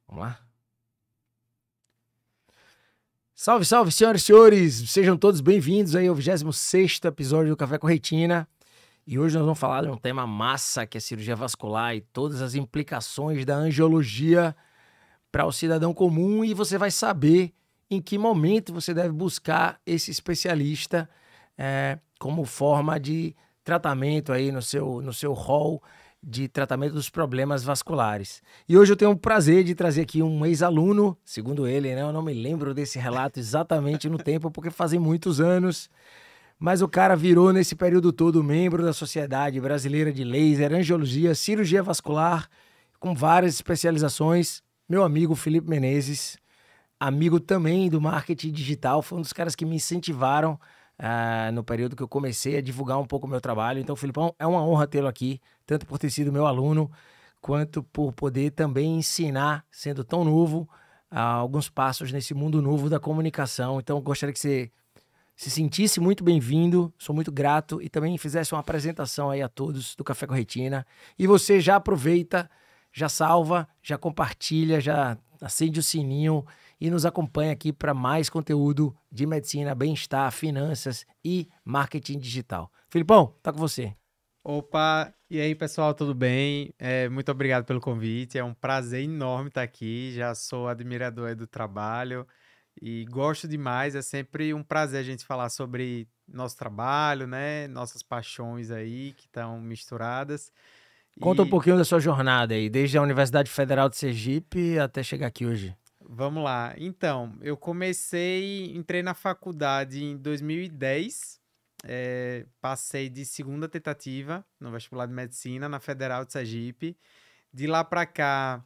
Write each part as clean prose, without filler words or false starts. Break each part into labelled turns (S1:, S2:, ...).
S1: Vamos lá? Salve, salve, senhoras e senhores! Sejam todos bem-vindos aí ao 26º episódio do Café com Retina. E hoje nós vamos falar de um tema massa, que é a cirurgia vascular e todas as implicações da angiologia para o cidadão comum. E você vai saber em que momento você deve buscar esse especialista como forma de tratamento aí no seu rol de tratamento dos problemas vasculares. E hoje eu tenho o prazer de trazer aqui um ex-aluno, segundo ele, né? Eu não me lembro desse relato exatamente no tempo, porque fazem muitos anos, mas o cara virou nesse período todo membro da Sociedade Brasileira de Laser, Angiologia, Cirurgia Vascular, com várias especializações. Meu amigo Felipe Menezes, amigo também do marketing digital, foi um dos caras que me incentivaram no período que eu comecei a divulgar um pouco o meu trabalho. Então, Filipão, é uma honra tê-lo aqui, tanto por ter sido meu aluno, quanto por poder também ensinar, sendo tão novo, alguns passos nesse mundo novo da comunicação. Então, gostaria que você se sentisse muito bem-vindo, sou muito grato, e também fizesse uma apresentação aí a todos do Café com Retina. E você já aproveita, já salva, já compartilha, já acende o sininho e nos acompanha aqui para mais conteúdo de medicina, bem-estar, finanças e marketing digital. Filipão, tá com você.
S2: Opa, e aí pessoal, tudo bem? Muito obrigado pelo convite, é um prazer enorme estar aqui, já sou admirador do trabalho e gosto demais, é sempre um prazer a gente falar sobre nosso trabalho, né? Nossas paixões aí que estão misturadas.
S1: Conta um
S2: E
S1: pouquinho da sua jornada aí, desde a Universidade Federal de Sergipe até chegar aqui hoje.
S2: vamos lá, então, entrei na faculdade em 2010, passei de segunda tentativa no vestibular de medicina na Federal de Sergipe. De lá para cá,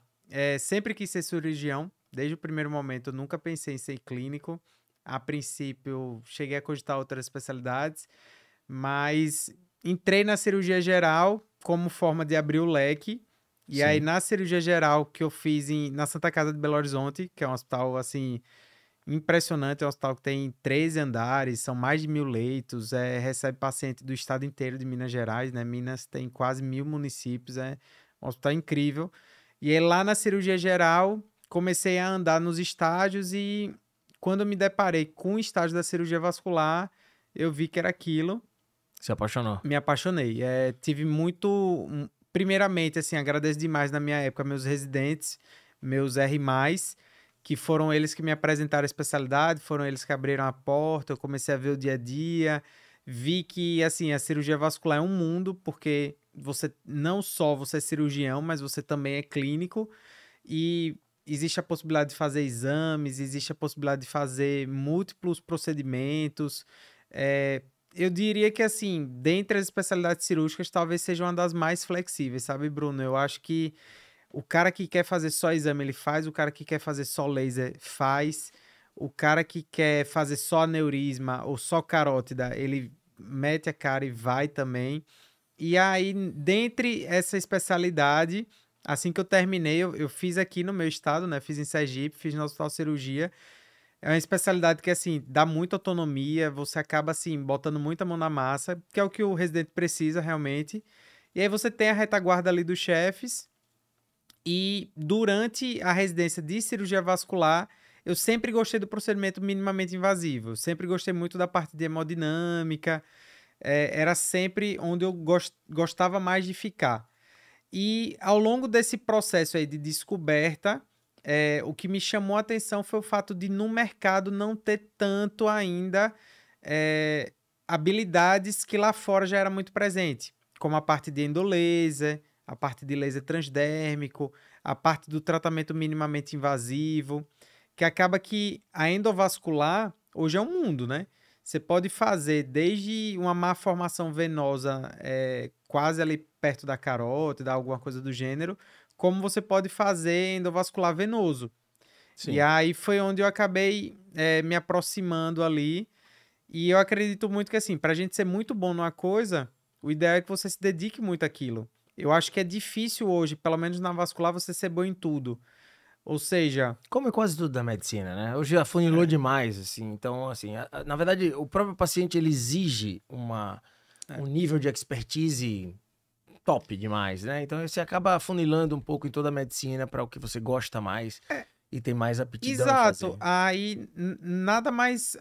S2: sempre quis ser cirurgião. Desde o primeiro momento, eu nunca pensei em ser clínico. A princípio, cheguei a cogitar outras especialidades, mas entrei na cirurgia geral como forma de abrir o leque. E aí,
S1: Sim.
S2: na cirurgia geral que eu fiz na Santa Casa de Belo Horizonte, que é um hospital, assim, impressionante, é um hospital que tem 13 andares, são mais de 1.000 leitos, recebe paciente do estado inteiro de Minas Gerais, né? Minas tem quase 1.000 municípios, é um hospital incrível. E aí, lá na cirurgia geral, comecei a andar nos estágios e quando eu me deparei com o estágio da cirurgia vascular, eu vi que era aquilo,
S1: Se apaixonou.
S2: me apaixonei. Tive muito... Primeiramente, assim, agradeço demais na minha época meus residentes, meus R+, que foram eles que me apresentaram a especialidade, foram eles que abriram a porta, eu comecei a ver o dia a dia, vi que, assim, a cirurgia vascular é um mundo, porque não só você é cirurgião, mas você também é clínico, e existe a possibilidade de fazer exames, existe a possibilidade de fazer múltiplos procedimentos. Eu diria que, assim, dentre as especialidades cirúrgicas, talvez seja uma das mais flexíveis, sabe, Bruno? Eu acho que o cara que quer fazer só exame, ele faz. O cara que quer fazer só laser, faz. O cara que quer fazer só aneurisma ou só carótida, ele mete a cara e vai também. E aí, dentre essa especialidade, assim que eu terminei, eu fiz aqui no meu estado, né? Fiz em Sergipe, fiz no Hospital Cirurgia. É uma especialidade que, assim, dá muita autonomia, você acaba, assim, botando muita mão na massa, que é o que o residente precisa realmente. E aí você tem a retaguarda ali dos chefes, e durante a residência de cirurgia vascular, eu sempre gostei do procedimento minimamente invasivo. Eu sempre gostei muito da parte de hemodinâmica. Era sempre onde eu gostava mais de ficar. E ao longo desse processo aí de descoberta, o que me chamou a atenção foi o fato de no mercado não ter tanto ainda habilidades que lá fora já era muito presente, como a parte de endolaser, a parte de laser transdérmico, a parte do tratamento minimamente invasivo, que acaba que a endovascular hoje é um mundo, né? Você pode fazer desde uma má formação venosa quase ali perto da carótida, alguma coisa do gênero, como você pode fazer endovascular venoso. E
S1: Sim.
S2: aí foi onde eu acabei me aproximando ali. E eu acredito muito que, assim, para a gente ser muito bom numa coisa, o ideal é que você se dedique muito àquilo. Eu acho que é difícil hoje, pelo menos na vascular, você ser bom em tudo. Ou seja,
S1: Como é quase tudo da medicina, né? Hoje afunilou demais, assim. Então, assim, na verdade, o próprio paciente, ele exige um nível de expertise top demais, né? Então você acaba afunilando um pouco em toda a medicina para o que você gosta mais e tem mais aptidão em
S2: Exato.
S1: fazer.
S2: Aí nada mais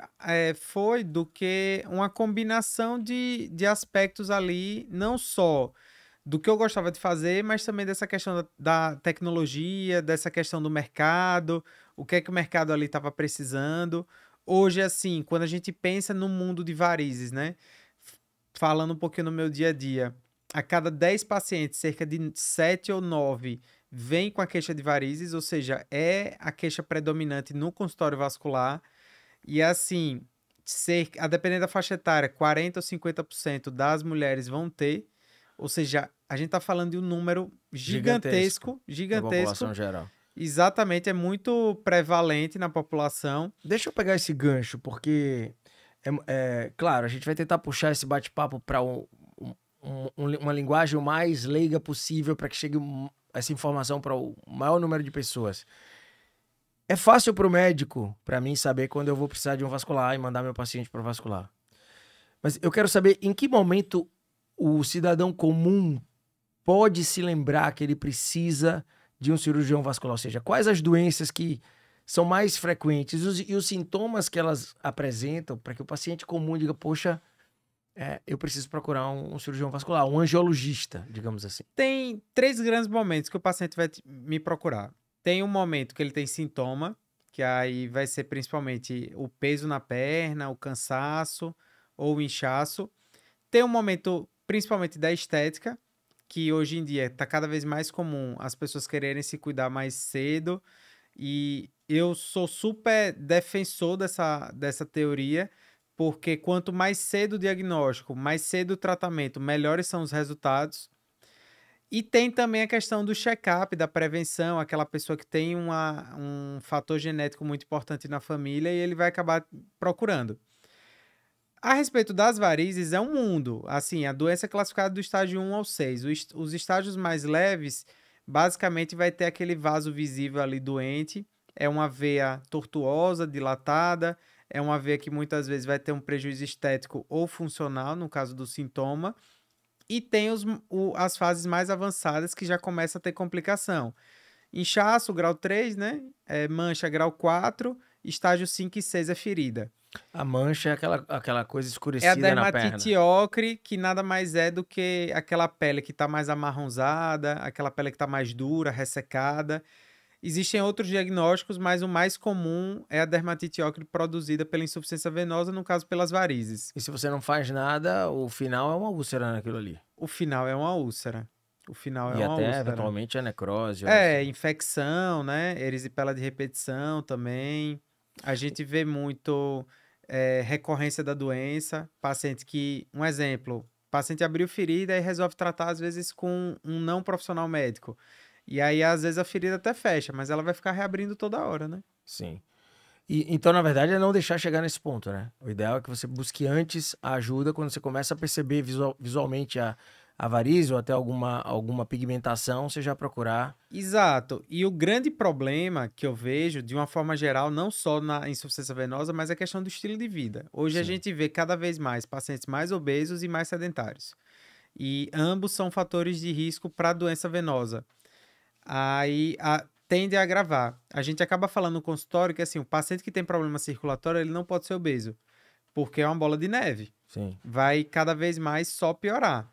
S2: foi do que uma combinação de aspectos ali, não só do que eu gostava de fazer, mas também dessa questão da tecnologia, dessa questão do mercado, o que é que o mercado ali estava precisando. Hoje, assim, quando a gente pensa no mundo de varizes, né? Falando um pouquinho no meu dia a dia, a cada 10 pacientes, cerca de 7 ou 9 vem com a queixa de varizes, ou seja, é a queixa predominante no consultório vascular. E assim, a depender da faixa etária, 40 ou 50% das mulheres vão ter. Ou seja, a gente está falando de um número
S1: Gigantesco
S2: gigantesco,
S1: na
S2: gigantesco.
S1: população geral.
S2: Exatamente, é muito prevalente na população.
S1: Deixa eu pegar esse gancho, porque, claro, a gente vai tentar puxar esse bate-papo para uma linguagem o mais leiga possível para que chegue essa informação para o maior número de pessoas. É fácil para o médico, para mim, saber quando eu vou precisar de um vascular e mandar meu paciente para o vascular. Mas eu quero saber em que momento o cidadão comum pode se lembrar que ele precisa de um cirurgião vascular, ou seja, quais as doenças que são mais frequentes e os sintomas que elas apresentam para que o paciente comum diga, poxa, eu preciso procurar um cirurgião vascular, um angiologista, digamos assim.
S2: Tem 3 grandes momentos que o paciente vai me procurar. Tem um momento que ele tem sintoma, que aí vai ser principalmente o peso na perna, o cansaço ou o inchaço. Tem um momento principalmente da estética, que hoje em dia está cada vez mais comum as pessoas quererem se cuidar mais cedo. E eu sou super defensor dessa teoria, porque quanto mais cedo o diagnóstico, mais cedo o tratamento, melhores são os resultados. E tem também a questão do check-up, da prevenção, aquela pessoa que tem um fator genético muito importante na família e ele vai acabar procurando. A respeito das varizes, é um mundo. Assim, a doença é classificada do estágio 1 ao 6. Os estágios mais leves, basicamente, vai ter aquele vaso visível ali doente. É uma veia tortuosa, dilatada. É uma veia que muitas vezes vai ter um prejuízo estético ou funcional, no caso do sintoma. E tem as fases mais avançadas que já começa a ter complicação. Inchaço, grau 3, né? Mancha, grau 4. Estágio 5 e 6 é ferida.
S1: A mancha é aquela coisa
S2: É a
S1: escurecida na perna.
S2: dermatite ocre, que nada mais é do que aquela pele que está mais amarronzada, aquela pele que está mais dura, ressecada. Existem outros diagnósticos, mas o mais comum é a dermatite ocre produzida pela insuficiência venosa, no caso pelas varizes.
S1: E se você não faz nada, o final é uma úlcera naquilo ali.
S2: O final é uma úlcera. O final é
S1: E
S2: uma
S1: até,
S2: úlcera.
S1: eventualmente, a necrose.
S2: Infecção, né? Erisipela de repetição também. A gente vê muito recorrência da doença. Paciente que, um exemplo, paciente abriu ferida e resolve tratar, às vezes, com um não profissional médico. E aí, às vezes, a ferida até fecha, mas ela vai ficar reabrindo toda hora, né?
S1: Sim. Então, na verdade, é não deixar chegar nesse ponto, né? O ideal é que você busque antes a ajuda quando você começa a perceber visualmente a varize ou até alguma pigmentação, você já procurar.
S2: Exato. E o grande problema que eu vejo, de uma forma geral, não só na insuficiência venosa, mas a questão do estilo de vida. Hoje a
S1: Sim.
S2: gente vê cada vez mais pacientes mais obesos e mais sedentários. E ambos são fatores de risco para a doença venosa. Aí tende a agravar. A gente acaba falando no consultório que assim, o paciente que tem problema circulatório, ele não pode ser obeso, porque é uma bola de neve.
S1: Sim.
S2: Vai cada vez mais só piorar.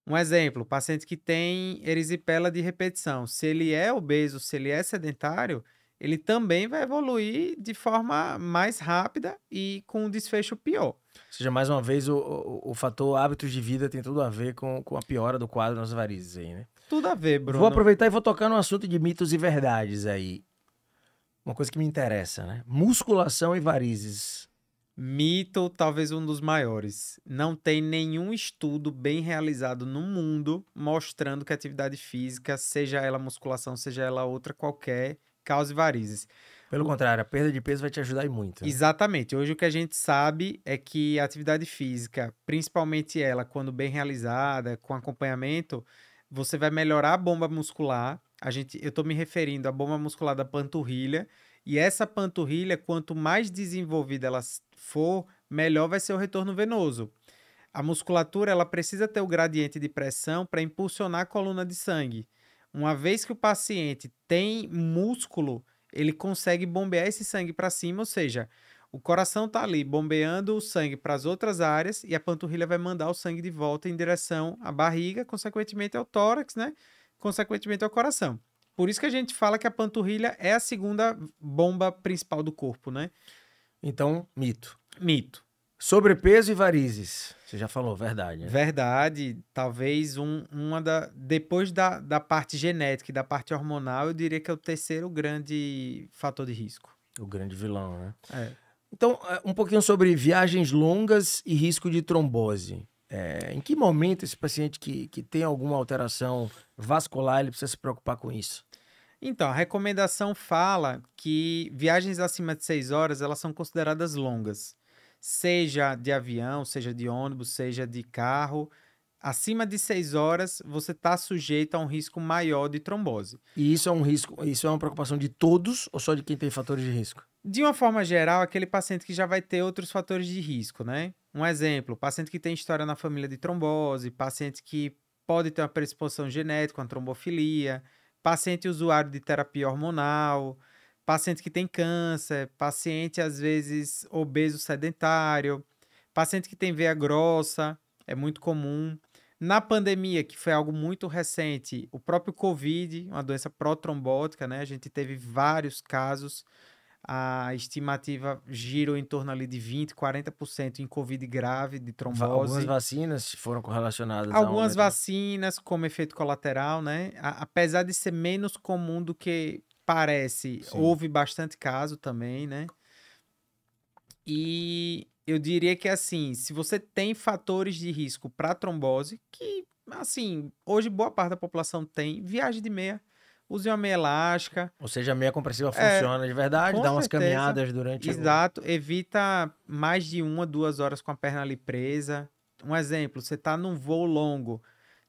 S2: Um exemplo, paciente que tem erisipela de repetição. Se ele é obeso, se ele é sedentário, ele também vai evoluir de forma mais rápida e com um desfecho pior.
S1: Ou seja, mais uma vez, o fator hábitos de vida tem tudo a ver com a piora do quadro nas varizes aí, né?
S2: Tudo a ver, Bruno.
S1: Vou aproveitar e vou tocar no assunto de mitos e verdades aí. Uma coisa que me interessa, né? Musculação e varizes.
S2: Mito, talvez um dos maiores. Não tem nenhum estudo bem realizado no mundo mostrando que a atividade física, seja ela musculação, seja ela outra qualquer, cause varizes.
S1: Pelo contrário, a perda de peso vai te ajudar e muito. Né?
S2: Exatamente. Hoje o que a gente sabe é que a atividade física, principalmente ela, quando bem realizada, com acompanhamento, você vai melhorar a bomba muscular. Eu estou me referindo à bomba muscular da panturrilha. E essa panturrilha, quanto mais desenvolvida ela for, melhor vai ser o retorno venoso. A musculatura ela precisa ter o gradiente de pressão para impulsionar a coluna de sangue. Uma vez que o paciente tem músculo, ele consegue bombear esse sangue para cima, ou seja, o coração está ali bombeando o sangue para as outras áreas e a panturrilha vai mandar o sangue de volta em direção à barriga, consequentemente ao tórax, né? Consequentemente ao coração. Por isso que a gente fala que a panturrilha é a segunda bomba principal do corpo, né?
S1: Então, mito.
S2: Mito.
S1: Sobrepeso e varizes. Você já falou, verdade, né?
S2: Verdade. Talvez depois da parte genética e da parte hormonal, eu diria que é o terceiro grande fator de risco.
S1: O grande vilão, né?
S2: É.
S1: Então, um pouquinho sobre viagens longas e risco de trombose. Em que momento esse paciente que tem alguma alteração vascular, ele precisa se preocupar com isso?
S2: Então, a recomendação fala que viagens acima de 6 horas, elas são consideradas longas. Seja de avião, seja de ônibus, seja de carro. Acima de 6 horas, você está sujeito a um risco maior de trombose.
S1: E isso é um risco, isso é uma preocupação de todos ou só de quem tem fatores de risco?
S2: De uma forma geral, aquele paciente que já vai ter outros fatores de risco, né? Um exemplo, paciente que tem história na família de trombose, paciente que pode ter uma predisposição genética, uma trombofilia, paciente usuário de terapia hormonal, paciente que tem câncer, paciente às vezes obeso sedentário, paciente que tem veia grossa, é muito comum. Na pandemia, que foi algo muito recente, o próprio COVID, uma doença protrombótica, né? A gente teve vários casos. A estimativa gira em torno ali de 20, 40% em Covid grave, de
S1: Algumas
S2: trombose.
S1: vacinas foram correlacionadas a
S2: Algumas vacinas como efeito colateral, né? Apesar de ser menos comum do que parece,
S1: Sim.
S2: houve bastante caso também, né? E eu diria que assim, se você tem fatores de risco para trombose, que assim, hoje boa parte da população tem, viagem de meia, use uma meia elástica.
S1: Ou seja, a meia compressiva funciona de verdade,
S2: Com
S1: dá umas
S2: certeza.
S1: caminhadas durante
S2: Exato, evita mais de 1 a 2 horas com a perna ali presa. Um exemplo, você tá num voo longo,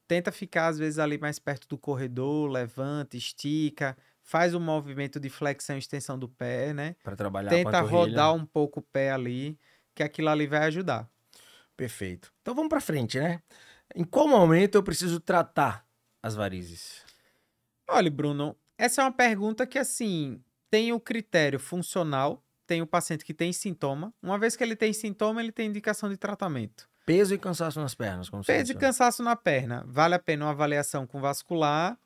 S2: tenta ficar às vezes ali mais perto do corredor, levanta, estica, faz um movimento de flexão e extensão do pé, né?
S1: para trabalhar a
S2: Tenta
S1: panturrilha.
S2: rodar um pouco o pé ali, que aquilo ali vai ajudar.
S1: Perfeito. Então vamos para frente, né? Em qual momento eu preciso tratar as varizes?
S2: Olha, Bruno, essa é uma pergunta que, assim, tem o critério funcional, tem o paciente que tem sintoma. Uma vez que ele tem sintoma, ele tem indicação de tratamento.
S1: Peso e cansaço nas pernas, como você
S2: Peso e
S1: mencionou.
S2: cansaço na perna. Vale a pena uma avaliação com vascular.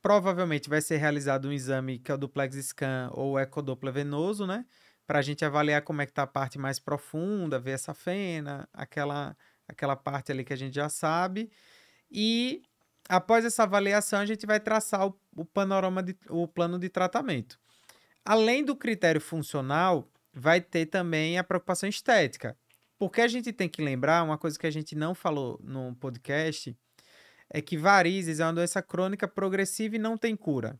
S2: Provavelmente vai ser realizado um exame que é o duplex scan ou o ecodoppler venoso, né? Para a gente avaliar como é que tá a parte mais profunda, ver essa fena, aquela parte ali que a gente já sabe. E após essa avaliação, a gente vai traçar o panorama, o plano de tratamento. Além do critério funcional, vai ter também a preocupação estética. Porque a gente tem que lembrar, uma coisa que a gente não falou no podcast, é que varizes é uma doença crônica progressiva e não tem cura.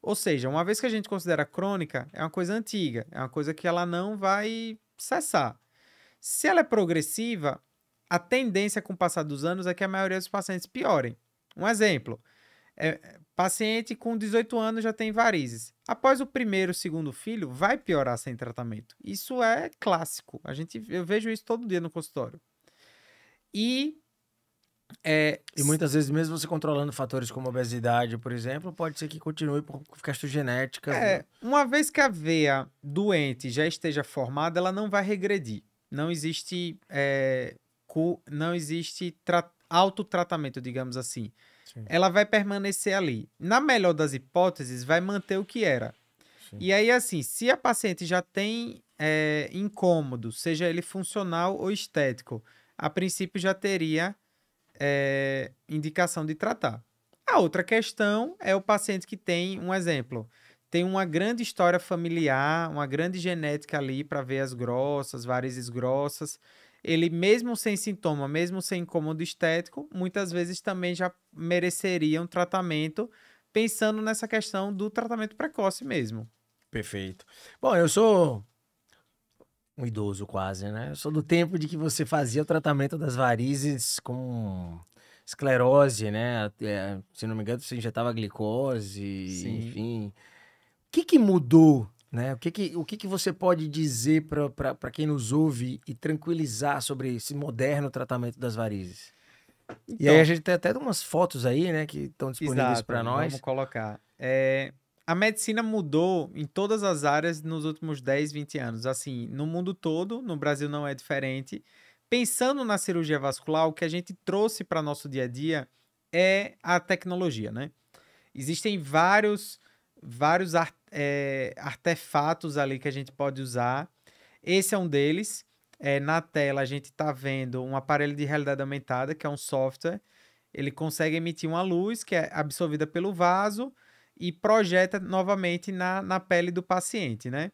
S2: Ou seja, uma vez que a gente considera crônica, é uma coisa antiga, é uma coisa que ela não vai cessar. Se ela é progressiva, a tendência com o passar dos anos é que a maioria dos pacientes piorem. Um exemplo, paciente com 18 anos já tem varizes. Após o primeiro, segundo filho, vai piorar sem tratamento. Isso é clássico. Eu vejo isso todo dia no consultório. E
S1: muitas vezes, mesmo você controlando fatores como obesidade, por exemplo, pode ser que continue por questões genéticas.
S2: Uma vez que a veia doente já esteja formada, ela não vai regredir. Não existe, autotratamento, digamos assim.
S1: Sim.
S2: Ela vai permanecer ali. Na melhor das hipóteses, vai manter o que era. Sim. E aí, assim, se a paciente já tem incômodo, seja ele funcional ou estético, a princípio já teria indicação de tratar. A outra questão é o paciente que tem, um exemplo, tem uma grande história familiar, uma grande genética ali para veias grossas, varizes grossas. Ele, mesmo sem sintoma, mesmo sem incômodo estético, muitas vezes também já mereceria um tratamento, pensando nessa questão do tratamento precoce mesmo.
S1: Perfeito. Bom, eu sou um idoso quase, né? Eu sou do tempo de que você fazia o tratamento das varizes com esclerose, né? Se não me engano, você injetava glicose,
S2: Sim.
S1: enfim. O que mudou né? O que que você pode dizer para quem nos ouve e tranquilizar sobre esse moderno tratamento das varizes? E aí a
S2: Então,
S1: gente tem até umas fotos aí, né, que estão disponíveis para
S2: exato, vamos
S1: nós.
S2: colocar. A medicina mudou em todas as áreas nos últimos 10, 20 anos. Assim, no mundo todo, no Brasil não é diferente. Pensando na cirurgia vascular, o que a gente trouxe para nosso dia a dia é a tecnologia, né? Existem vários artefatos ali que a gente pode usar. Esse é um deles. Na tela a gente está vendo um aparelho de realidade aumentada, que é um software. Ele consegue emitir uma luz que é absorvida pelo vaso e projeta novamente na pele do paciente, né?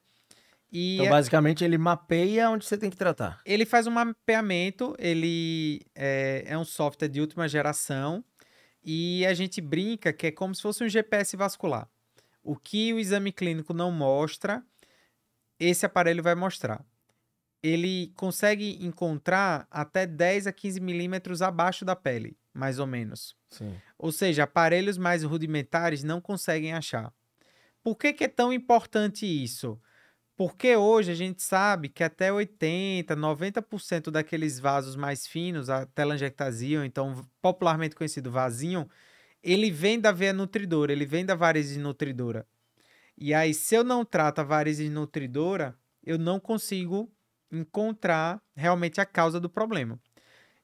S1: Então,
S2: E
S1: basicamente, ele mapeia onde você tem que tratar.
S2: ele faz um mapeamento, ele é um software de última geração e a gente brinca que é como se fosse um GPS vascular. O que o exame clínico não mostra, esse aparelho vai mostrar. Ele consegue encontrar até 10 a 15 milímetros abaixo da pele, mais ou menos.
S1: Sim.
S2: Ou seja, aparelhos mais rudimentares não conseguem achar. Por que que é tão importante isso? Porque hoje a gente sabe que até 80, 90% daqueles vasos mais finos, a telangiectasia, ou então popularmente conhecido vasinho, ele vem da veia nutridora, ele vem da varize nutridora. E aí, se eu não trato a varize nutridora, eu não consigo encontrar realmente a causa do problema.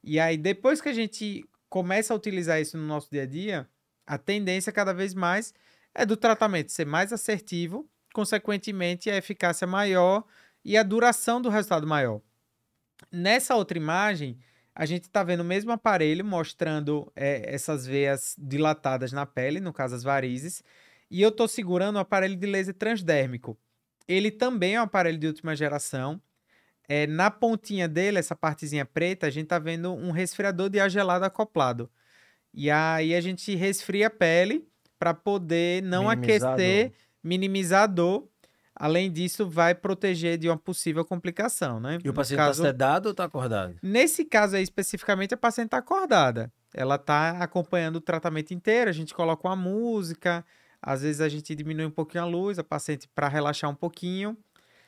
S2: E aí, depois que a gente começa a utilizar isso no nosso dia a dia, a tendência cada vez mais é do tratamento ser mais assertivo, consequentemente, a eficácia maior e a duração do resultado maior. Nessa outra imagem, a gente está vendo o mesmo aparelho mostrando essas veias dilatadas na pele, no caso as varizes, e eu estou segurando o aparelho de laser transdérmico. Ele também é um aparelho de última geração. Na pontinha dele, essa partezinha preta, a gente está vendo um resfriador de ar gelado acoplado. E aí a gente resfria a pele para poder não
S1: Minimizar a
S2: aquecer,
S1: dor.
S2: minimizar a dor. Além disso, vai proteger de uma possível complicação, né?
S1: E o
S2: No
S1: paciente está
S2: caso,
S1: sedado ou está acordado?
S2: nesse caso aí especificamente, a paciente está acordada. Ela está acompanhando o tratamento inteiro, a gente coloca uma música, às vezes a gente diminui um pouquinho a luz, a paciente para relaxar um pouquinho.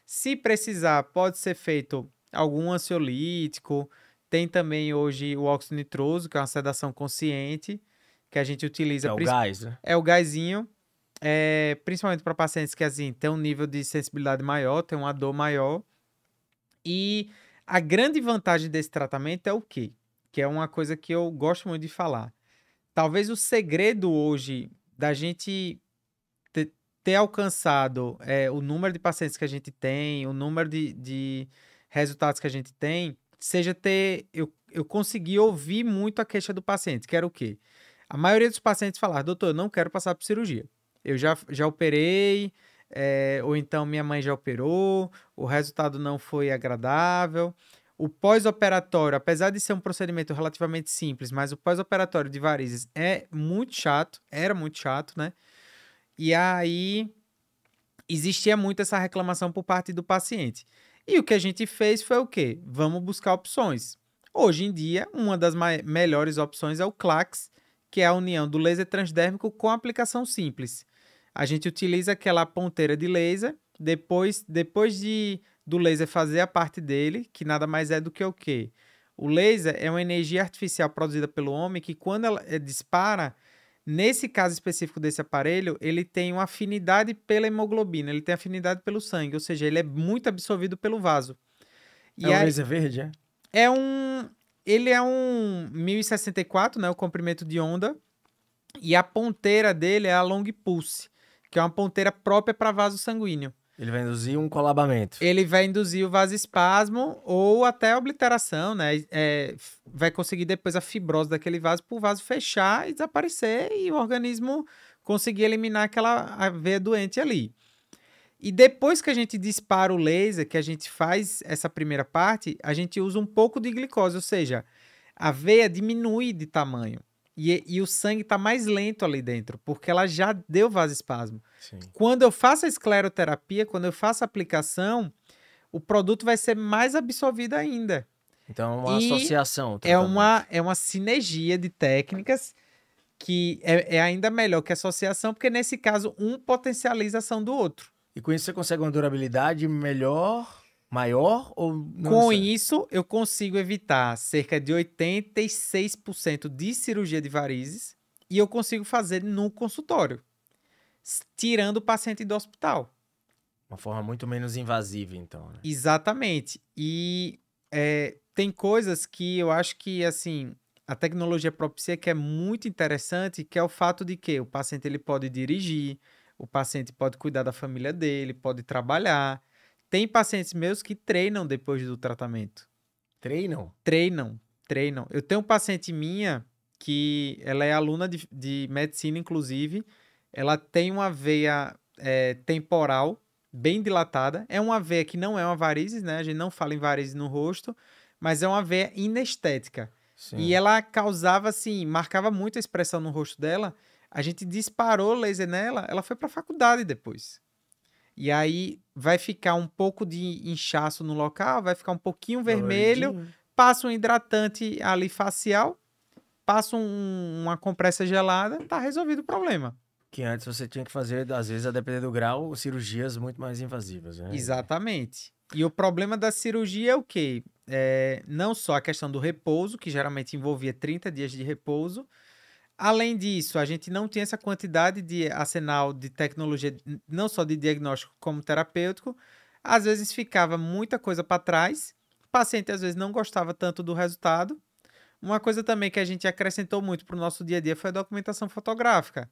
S2: Se precisar, pode ser feito algum ansiolítico. Tem também hoje o óxido nitroso, que é uma sedação consciente, que a gente
S1: Que
S2: utiliza.
S1: é o gás, né?
S2: É o gásinho, principalmente para pacientes que assim, têm um nível de sensibilidade maior, têm uma dor maior. E a grande vantagem desse tratamento é o quê? Que é uma coisa que eu gosto muito de falar. Talvez o segredo hoje da gente ter alcançado o número de pacientes que a gente tem, o número de resultados que a gente tem, seja eu conseguir ouvir muito a queixa do paciente, que era o quê? A maioria dos pacientes falar, doutor, eu não quero passar por cirurgia. Eu já operei, ou então minha mãe já operou, o resultado não foi agradável. O pós-operatório, apesar de ser um procedimento relativamente simples, mas o pós-operatório de varizes é muito chato, era muito chato, né? E aí existia muito essa reclamação por parte do paciente. E o que a gente fez foi o quê? Vamos buscar opções. Hoje em dia, uma das melhores opções é o CLACS, que é a união do laser transdérmico com aplicação simples. A gente utiliza aquela ponteira de laser, depois do laser fazer a parte dele, que nada mais é do que o quê? O laser é uma energia artificial produzida pelo homem que quando ela dispara, nesse caso específico desse aparelho, ele tem uma afinidade pela hemoglobina, ele tem afinidade pelo sangue, ou seja, ele é muito absorvido pelo vaso.
S1: É
S2: E
S1: um
S2: aí,
S1: laser verde, é?
S2: é um, ele é um 1064, né, o comprimento de onda, e a ponteira dele é a long pulse, que é uma ponteira própria para vaso sanguíneo.
S1: Ele vai induzir um colabamento.
S2: Ele vai induzir o vasoespasmo ou até a obliteração, né? Vai conseguir depois a fibrose daquele vaso para o vaso fechar e desaparecer e o organismo conseguir eliminar a veia doente ali. E depois que a gente dispara o laser, que a gente faz essa primeira parte, a gente usa um pouco de glicose, ou seja, a veia diminui de tamanho. E o sangue está mais lento ali dentro, porque ela já deu vasoespasmo.
S1: Sim.
S2: Quando eu faço a escleroterapia, quando eu faço a aplicação, o produto vai ser mais absorvido ainda.
S1: Então, é uma
S2: E
S1: associação. o
S2: É
S1: tratamento.
S2: uma sinergia de técnicas que é ainda melhor que associação, porque nesse caso um potencializa a ação do outro.
S1: E com isso você consegue uma durabilidade melhor, maior ou não?
S2: Com isso, eu consigo evitar cerca de 86% de cirurgia de varizes e eu consigo fazer no consultório, tirando o paciente do hospital.
S1: Uma forma muito menos invasiva, então, né?
S2: Exatamente. E tem coisas que eu acho que, assim, a tecnologia propicia que é muito interessante, que é o fato de que o paciente ele pode dirigir, o paciente pode cuidar da família dele, pode trabalhar. Tem pacientes meus que treinam depois do tratamento.
S1: Treinam?
S2: Treinam. Eu tenho uma paciente minha que ela é aluna de medicina, inclusive. Ela tem uma veia temporal bem dilatada. É uma veia que não é uma varizes, né? A gente não fala em varizes no rosto, mas é uma veia inestética.
S1: Sim.
S2: E ela causava, assim, marcava muito a expressão no rosto dela. A gente disparou laser nela, ela foi para a faculdade depois. E aí vai ficar um pouco de inchaço no local, vai ficar um pouquinho vermelho,
S1: Doloridinho.
S2: passa um hidratante ali facial, passa uma compressa gelada, tá resolvido o problema.
S1: Que antes você tinha que fazer, às vezes, a depender do grau, cirurgias muito mais invasivas, né?
S2: Exatamente. E o problema da cirurgia é o quê? Não só a questão do repouso, que geralmente envolvia 30 dias de repouso. Além disso, a gente não tinha essa quantidade de arsenal de tecnologia, não só de diagnóstico como terapêutico. Às vezes ficava muita coisa para trás. O paciente às vezes não gostava tanto do resultado. Uma coisa também que a gente acrescentou muito para o nosso dia a dia foi a documentação fotográfica.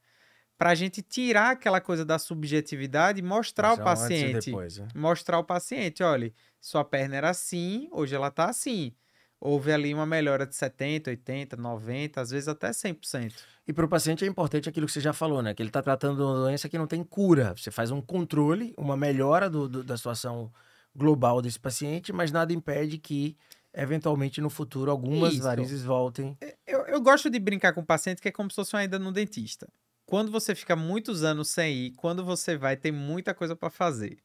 S2: Para a gente tirar aquela coisa da subjetividade e mostrar ao
S1: Mostrar um antes e
S2: paciente.
S1: depois, né?
S2: Mostrar ao paciente, olha, sua perna era assim, hoje ela está assim. Houve ali uma melhora de 70%, 80%, 90%, às vezes até 100%.
S1: E para o paciente é importante aquilo que você já falou, né? Que ele está tratando de uma doença que não tem cura. Você faz um controle, uma melhora da situação global desse paciente, mas nada impede que, eventualmente, no futuro, algumas
S2: Isso.
S1: varizes voltem.
S2: Eu gosto de brincar com o paciente que é como se fosse ainda no dentista. Quando você fica muitos anos sem ir, quando você vai, tem muita coisa para fazer.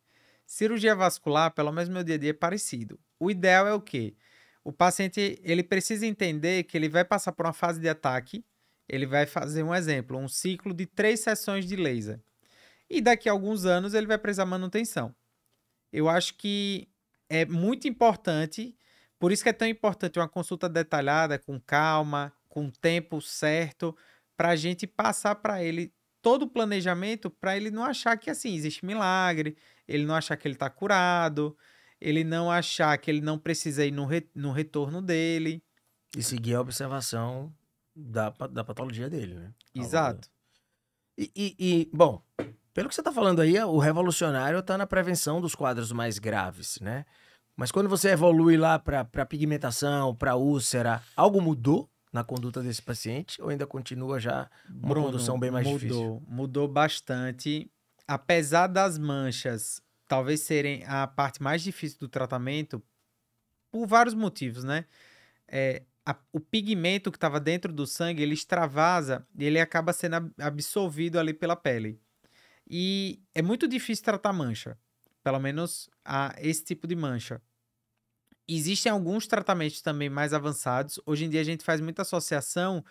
S2: Cirurgia vascular, pelo menos no meu dia a dia, é parecido. O ideal é o quê? O paciente ele precisa entender que ele vai passar por uma fase de ataque, ele vai fazer um exemplo, um ciclo de 3 sessões de laser. E daqui a alguns anos ele vai precisar de manutenção. Eu acho que é muito importante, por isso que é tão importante uma consulta detalhada, com calma, com tempo certo, para a gente passar para ele todo o planejamento, para ele não achar que assim existe milagre, ele não achar que ele está curado, ele não achar que ele não precisa ir no retorno dele.
S1: E seguir a observação da patologia dele, né?
S2: Exato.
S1: Bom, pelo que você está falando aí, o revolucionário está na prevenção dos quadros mais graves, né? Mas quando você evolui lá para pigmentação, para úlcera, algo mudou na conduta desse paciente ou ainda continua já uma condução bem mais difícil?
S2: Mudou bastante. Apesar das manchas talvez serem a parte mais difícil do tratamento, por vários motivos, né? O pigmento que estava dentro do sangue, ele extravasa e ele acaba sendo absorvido ali pela pele. E é muito difícil tratar mancha, pelo menos esse tipo de mancha. Existem alguns tratamentos também mais avançados. Hoje em dia a gente faz muita associação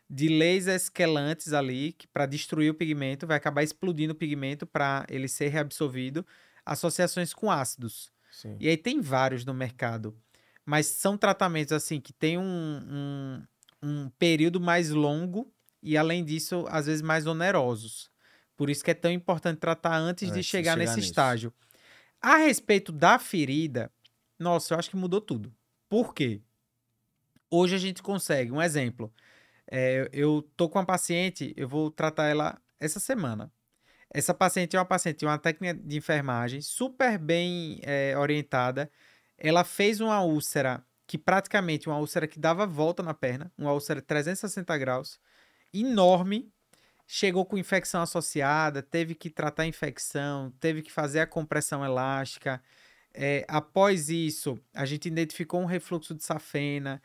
S2: de lasers quelantes ali, que para destruir o pigmento, vai acabar explodindo o pigmento para ele ser reabsorvido. Associações com ácidos.
S1: Sim.
S2: E aí tem vários no mercado. Mas são tratamentos assim que tem um período mais longo e, além disso, às vezes mais onerosos. Por isso que é tão importante tratar antes de chegar nesse estágio. A respeito da ferida, nossa, eu acho que mudou tudo. Por quê? Hoje a gente consegue, um exemplo. Eu tô com uma paciente, eu vou tratar ela essa semana. Essa paciente é uma paciente de uma técnica de enfermagem super bem orientada. Ela fez uma úlcera uma úlcera que dava volta na perna, uma úlcera de 360 graus, enorme. Chegou com infecção associada, teve que tratar a infecção, teve que fazer a compressão elástica. Após isso, a gente identificou um refluxo de safena.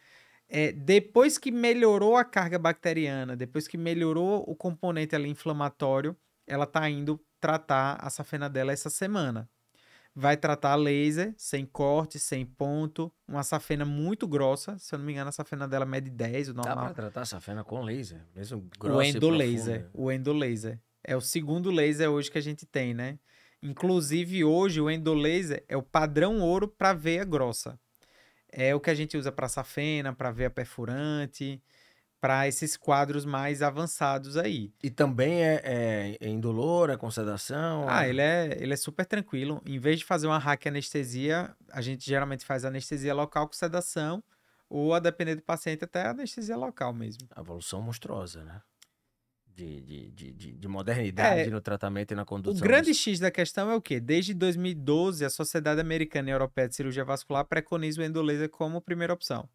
S2: Depois que melhorou a carga bacteriana, depois que melhorou o componente ali inflamatório, ela está indo tratar a safena dela essa semana. Vai tratar a laser, sem corte, sem ponto, uma safena muito grossa. Se eu não me engano, a safena dela mede 10, o normal.
S1: Dá para tratar a safena com laser, mesmo grossa
S2: o endolaser. O endolaser. É o segundo laser hoje que a gente tem, né? Inclusive, hoje, o endolaser é o padrão ouro para veia grossa. É o que a gente usa para safena, para veia perfurante, para esses quadros mais avançados aí.
S1: E também é indolor, é com sedação?
S2: Ele é super tranquilo. Em vez de fazer uma anestesia, a gente geralmente faz anestesia local com sedação, ou, a depender do paciente, até anestesia local mesmo.
S1: A evolução monstruosa, né? De modernidade
S2: É,
S1: no tratamento e na
S2: o
S1: condução.
S2: grande X da questão é o quê? Desde 2012, a Sociedade Americana e Europeia de Cirurgia Vascular preconiza o endolaser como primeira opção.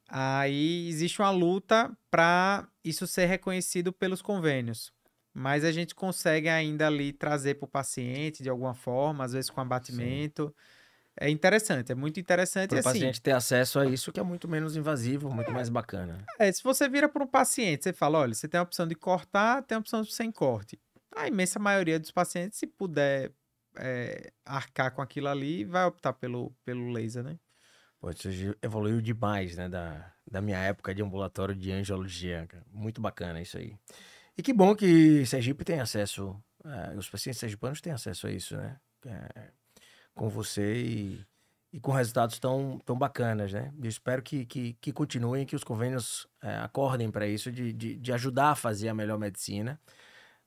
S2: Aí existe uma luta para isso ser reconhecido pelos convênios. Mas a gente consegue ainda ali trazer para o paciente de alguma forma, às vezes com abatimento. É interessante, é muito interessante.
S1: Para
S2: E
S1: o
S2: assim,
S1: paciente ter acesso a isso, que é muito menos invasivo, muito mais bacana.
S2: se você vira para um paciente, você fala, olha, você tem a opção de cortar, tem a opção de sem corte. A imensa maioria dos pacientes, se puder arcar com aquilo ali, vai optar pelo laser, né?
S1: Pô, isso evoluiu demais, né? Da minha época de ambulatório de angiologia, cara. Muito bacana isso aí. E que bom que Sergipe tem acesso, os pacientes sergipanos têm acesso a isso, né? Com você e com resultados tão bacanas, né? Eu espero que continuem, que os convênios acordem para isso, de ajudar a fazer a melhor medicina.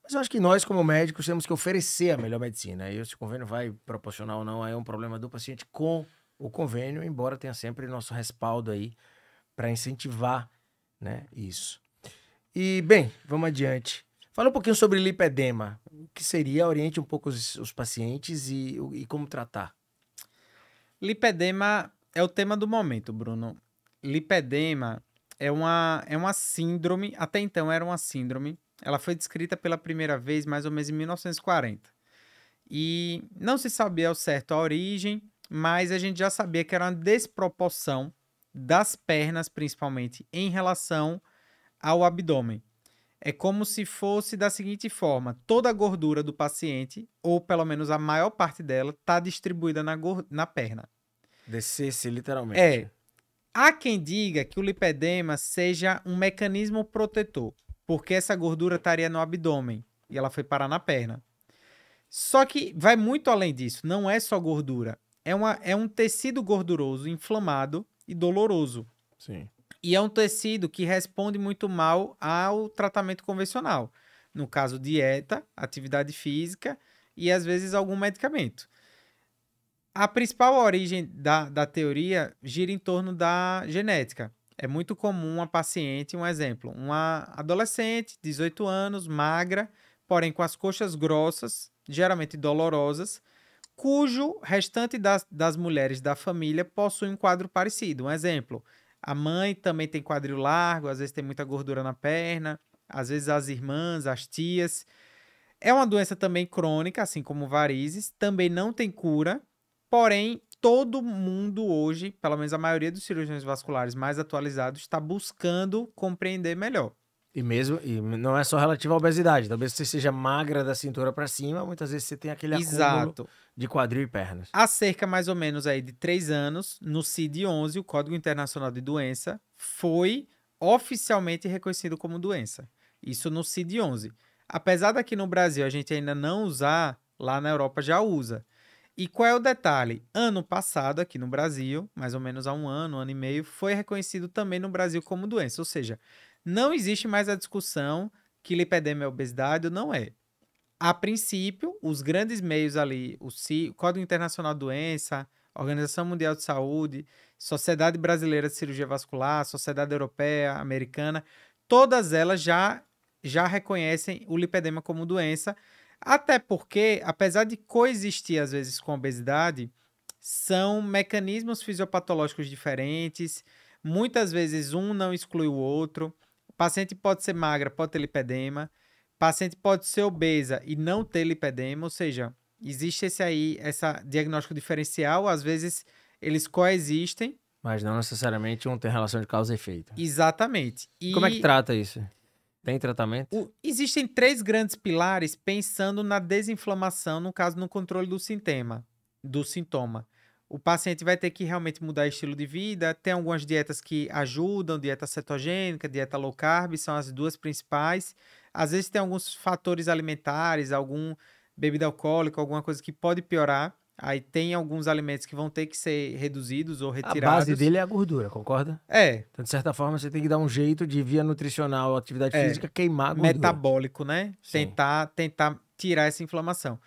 S1: Mas eu acho que nós, como médicos, temos que oferecer a melhor medicina. E se o convênio vai proporcionar ou não, aí é um problema do paciente com o convênio, embora tenha sempre nosso respaldo aí para incentivar, né, isso. E, bem, vamos adiante. Fala um pouquinho sobre lipedema. O que seria? Oriente um pouco os pacientes e como tratar.
S2: Lipedema é o tema do momento, Bruno. Lipedema é uma síndrome, até então era uma síndrome. Ela foi descrita pela primeira vez mais ou menos em 1940. E não se sabia ao certo a origem, mas a gente já sabia que era uma desproporção das pernas, principalmente, em relação ao abdômen. É como se fosse da seguinte forma: toda a gordura do paciente, ou pelo menos a maior parte dela, está distribuída na perna.
S1: Descer-se literalmente.
S2: Há quem diga que o lipedema seja um mecanismo protetor, porque essa gordura estaria no abdômen e ela foi parar na perna. Só que vai muito além disso, não é só gordura. É um tecido gorduroso, inflamado e doloroso.
S1: Sim.
S2: E é um tecido que responde muito mal ao tratamento convencional. No caso, dieta, atividade física e às vezes algum medicamento. A principal origem da teoria gira em torno da genética. É muito comum uma paciente, um exemplo, uma adolescente, 18 anos, magra, porém com as coxas grossas, geralmente dolorosas, cujo restante das mulheres da família possui um quadro parecido. Um exemplo, a mãe também tem quadril largo, às vezes tem muita gordura na perna, às vezes as irmãs, as tias. É uma doença também crônica, assim como varizes, também não tem cura, porém todo mundo hoje, pelo menos a maioria dos cirurgiões vasculares mais atualizados, está buscando compreender melhor.
S1: E não é só relativo à obesidade. Talvez você seja magra da cintura para cima, muitas vezes você tem aquele acúmulo de quadril e pernas.
S2: Há cerca mais ou menos aí de 3 anos, no CID-11, o Código Internacional de Doença, foi oficialmente reconhecido como doença. Isso no CID-11. Apesar daqui no Brasil a gente ainda não usar, lá na Europa já usa. E qual é o detalhe? Ano passado, aqui no Brasil, mais ou menos há um ano e meio, foi reconhecido também no Brasil como doença. Ou seja, não existe mais a discussão que lipedema é obesidade ou não é. A princípio, os grandes meios ali, o Código Internacional de Doença, Organização Mundial de Saúde, Sociedade Brasileira de Cirurgia Vascular, Sociedade Europeia, Americana, todas elas já reconhecem o lipedema como doença, até porque, apesar de coexistir às vezes com a obesidade, são mecanismos fisiopatológicos diferentes, muitas vezes um não exclui o outro. O paciente pode ser magra, pode ter lipedema. O paciente pode ser obesa e não ter lipedema, ou seja, existe essa diagnóstico diferencial, às vezes eles coexistem.
S1: Mas não necessariamente um tem relação de causa e efeito.
S2: Exatamente.
S1: E como é que trata isso? Tem tratamento?
S2: Existem 3 grandes pilares pensando na desinflamação, no caso, no controle do sintoma. O paciente vai ter que realmente mudar estilo de vida. Tem algumas dietas que ajudam, dieta cetogênica, dieta low carb, são as 2 principais. Às vezes tem alguns fatores alimentares, algum bebida alcoólica, alguma coisa que pode piorar. Aí tem alguns alimentos que vão ter que ser reduzidos ou
S1: A
S2: retirados.
S1: base dele é a gordura, concorda?
S2: É,
S1: Então, de certa forma, você tem que dar um jeito de, via nutricional, atividade física, queimar a gordura.
S2: metabólico, né?
S1: Sim.
S2: Tentar tirar essa inflamação.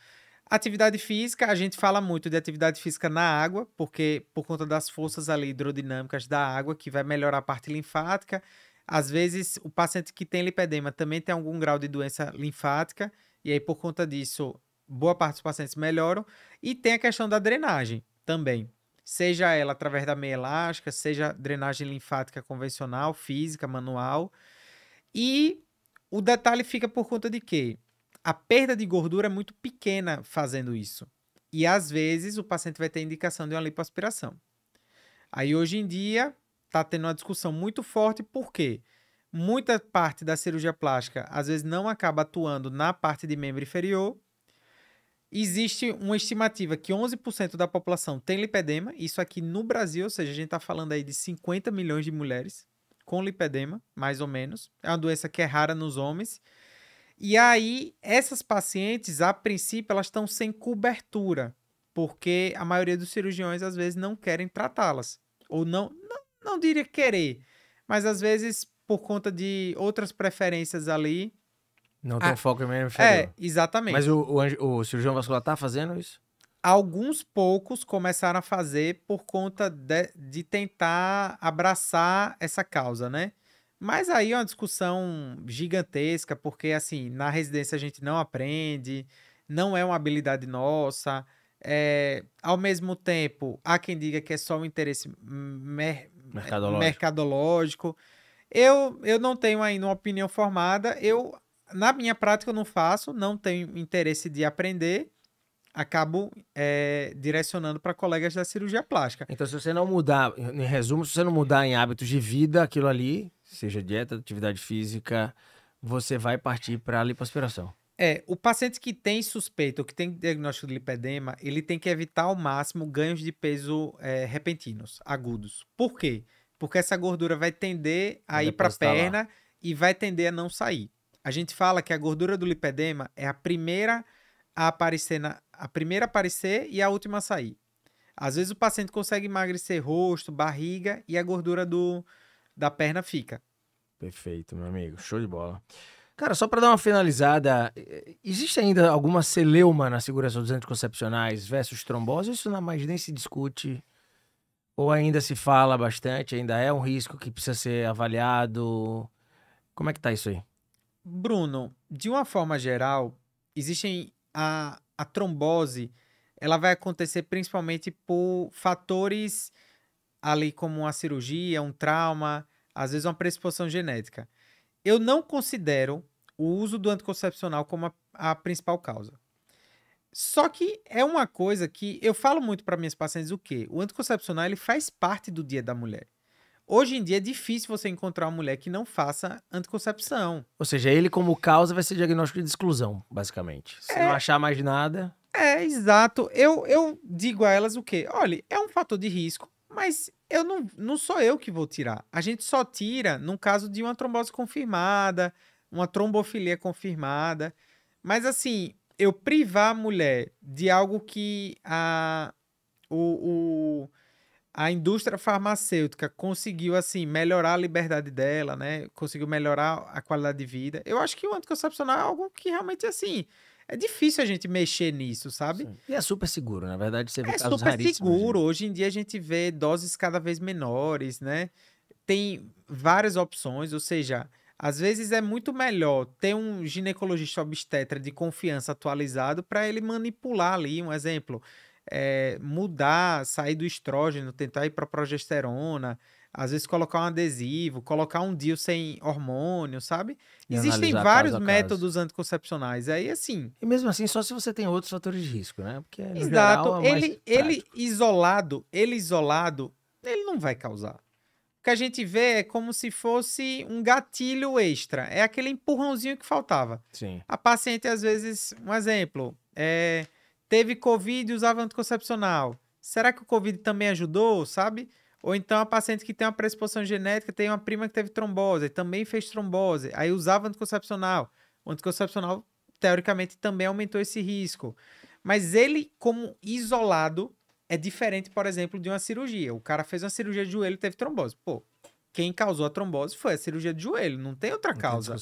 S2: Atividade física, a gente fala muito de atividade física na água, porque por conta das forças ali hidrodinâmicas da água, que vai melhorar a parte linfática. Às vezes, o paciente que tem lipedema também tem algum grau de doença linfática, e aí por conta disso, boa parte dos pacientes melhoram. E tem a questão da drenagem também. Seja ela através da meia elástica, seja drenagem linfática convencional, física, manual. E o detalhe fica por conta de quê? A perda de gordura é muito pequena fazendo isso. E às vezes o paciente vai ter indicação de uma lipoaspiração. Aí hoje em dia está tendo uma discussão muito forte, porque muita parte da cirurgia plástica às vezes não acaba atuando na parte de membro inferior. Existe uma estimativa que 11% da população tem lipedema, isso aqui no Brasil, ou seja, a gente está falando aí de 50 milhões de mulheres com lipedema, mais ou menos. É uma doença que é rara nos homens. E aí, essas pacientes, a princípio, elas estão sem cobertura, porque a maioria dos cirurgiões, às vezes, não querem tratá-las. Ou não diria querer, mas às vezes, por conta de outras preferências ali.
S1: Não tem foco em membro inferior.
S2: Exatamente.
S1: Mas o cirurgião vascular tá fazendo isso?
S2: Alguns poucos começaram a fazer por conta de tentar abraçar essa causa, né? Mas aí é uma discussão gigantesca, porque, assim, na residência a gente não aprende, não é uma habilidade nossa. Ao mesmo tempo, há quem diga que é só um interesse mercadológico. Eu não tenho ainda uma opinião formada. Na minha prática, eu não faço, não tenho interesse de aprender. Acabo direcionando para colegas da cirurgia plástica.
S1: Então, se você não mudar, em resumo, se você não mudar em hábitos de vida, aquilo ali, seja dieta, atividade física, você vai partir para a lipoaspiração.
S2: O paciente que tem suspeita ou que tem diagnóstico de lipedema, ele tem que evitar ao máximo ganhos de peso repentinos, agudos. Por quê? Porque essa gordura vai tender a ir para a perna e vai tender a não sair. A gente fala que a gordura do lipedema é a primeira a aparecer, e a última a sair. Às vezes o paciente consegue emagrecer rosto, barriga e a gordura da perna fica.
S1: Perfeito, meu amigo. Show de bola. Cara, só para dar uma finalizada, existe ainda alguma celeuma na segurança dos anticoncepcionais versus trombose? Isso não mais nem se discute? Ou ainda se fala bastante? Ainda é um risco que precisa ser avaliado? Como é que tá isso aí?
S2: Bruno, de uma forma geral, existem a trombose, ela vai acontecer principalmente por fatores ali como uma cirurgia, um trauma, às vezes uma predisposição genética. Eu não considero o uso do anticoncepcional como a principal causa. Só que é uma coisa que eu falo muito para minhas pacientes o quê? O anticoncepcional ele faz parte do dia da mulher. Hoje em dia é difícil você encontrar uma mulher que não faça anticoncepção.
S1: Ou seja, ele como causa vai ser diagnóstico de exclusão, basicamente. Se não achar mais nada...
S2: Exato. Eu digo a elas o quê? Olha, é um fator de risco, mas eu não sou eu que vou tirar. A gente só tira no caso de uma trombose confirmada, uma trombofilia confirmada. Mas assim, eu privar a mulher de algo que a indústria farmacêutica conseguiu, assim, melhorar a liberdade dela, né? Conseguiu melhorar a qualidade de vida. Eu acho que o anticoncepcional é algo que realmente, assim, é difícil a gente mexer nisso, sabe?
S1: Sim. E é super seguro, na verdade, você vê casos
S2: super
S1: raríssimos.
S2: seguro. Hoje em dia a gente vê doses cada vez menores, né? Tem várias opções, ou seja, às vezes é muito melhor ter um ginecologista obstetra de confiança atualizado para ele manipular ali, um exemplo, mudar, sair do estrógeno, tentar ir para progesterona, às vezes colocar um adesivo, colocar um DIU sem hormônio, sabe?
S1: E
S2: Existem
S1: analisar
S2: vários
S1: caso a caso.
S2: métodos anticoncepcionais. Aí, assim,
S1: E mesmo assim, só se você tem outros fatores de risco, né? Porque, no
S2: exato,
S1: geral, é mais
S2: ele
S1: prático.
S2: isolado, ele não vai causar. O que a gente vê é como se fosse um gatilho extra. É aquele empurrãozinho que faltava.
S1: Sim.
S2: A paciente, às vezes, um exemplo, teve Covid e usava anticoncepcional. Será que o Covid também ajudou, sabe? Ou então a paciente que tem uma predisposição genética, tem uma prima que teve trombose, também fez trombose, aí usava anticoncepcional. O anticoncepcional teoricamente, também aumentou esse risco. Mas ele, como isolado, é diferente, por exemplo, de uma cirurgia. O cara fez uma cirurgia de joelho e teve trombose. Pô, quem causou a trombose foi a cirurgia de joelho, não tem outra causa.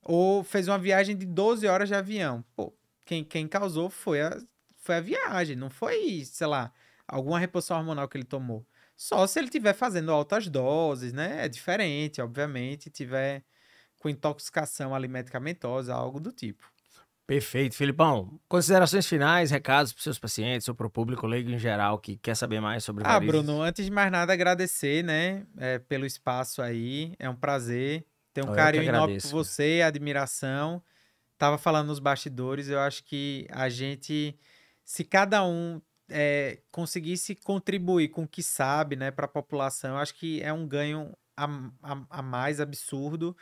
S2: Ou fez uma viagem de 12 horas de avião. Pô, quem causou foi a viagem, não foi, sei lá, alguma reposição hormonal que ele tomou. Só se ele estiver fazendo altas doses, né? É diferente, obviamente, tiver com intoxicação ali medicamentosa, algo do tipo.
S1: Perfeito, Filipão. Considerações finais, recados para os seus pacientes ou para o público leigo em geral que quer saber mais sobre varizes?
S2: Bruno, antes de mais nada, agradecer, né, pelo espaço aí. É um prazer. Tenho um carinho enorme por você, admiração. Tava falando nos bastidores, eu acho que a gente, se cada um conseguisse contribuir com o que sabe, né, para a população, eu acho que é um ganho a mais absurdo.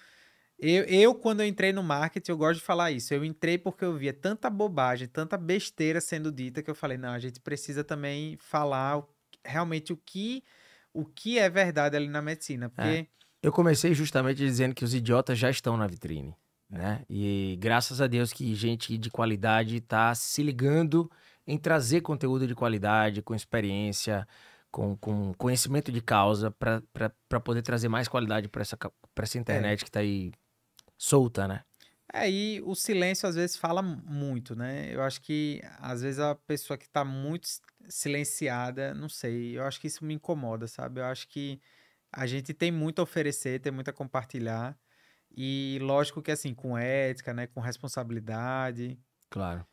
S2: Quando eu entrei no marketing, eu gosto de falar isso. Eu entrei porque eu via tanta bobagem, tanta besteira sendo dita, que eu falei, não, a gente precisa também falar realmente o que é verdade ali na medicina. Porque...
S1: Eu comecei justamente dizendo que os idiotas já estão na vitrine, né? E graças a Deus que gente de qualidade está se ligando em trazer conteúdo de qualidade, com experiência, com conhecimento de causa, para poder trazer mais qualidade para essa internet que está aí solta, né?
S2: E o silêncio às vezes fala muito, né? Eu acho que às vezes a pessoa que tá muito silenciada, não sei, eu acho que isso me incomoda, sabe? Eu acho que a gente tem muito a oferecer, tem muito a compartilhar e lógico que assim, com ética, né? Com responsabilidade.
S1: Claro.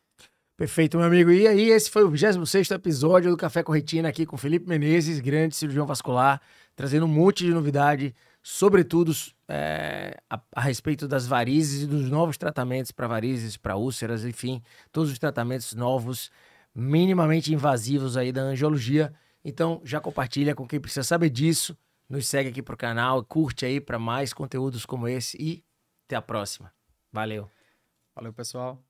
S1: Perfeito, meu amigo. E aí, esse foi o 26º episódio do Café com Retina aqui com Felipe Menezes, grande cirurgião vascular, trazendo um monte de novidade, sobretudo a respeito das varizes e dos novos tratamentos para varizes, para úlceras, enfim, todos os tratamentos novos, minimamente invasivos aí da angiologia. Então, já compartilha com quem precisa saber disso, nos segue aqui pro canal, curte aí para mais conteúdos como esse e até a próxima. Valeu.
S2: Valeu, pessoal.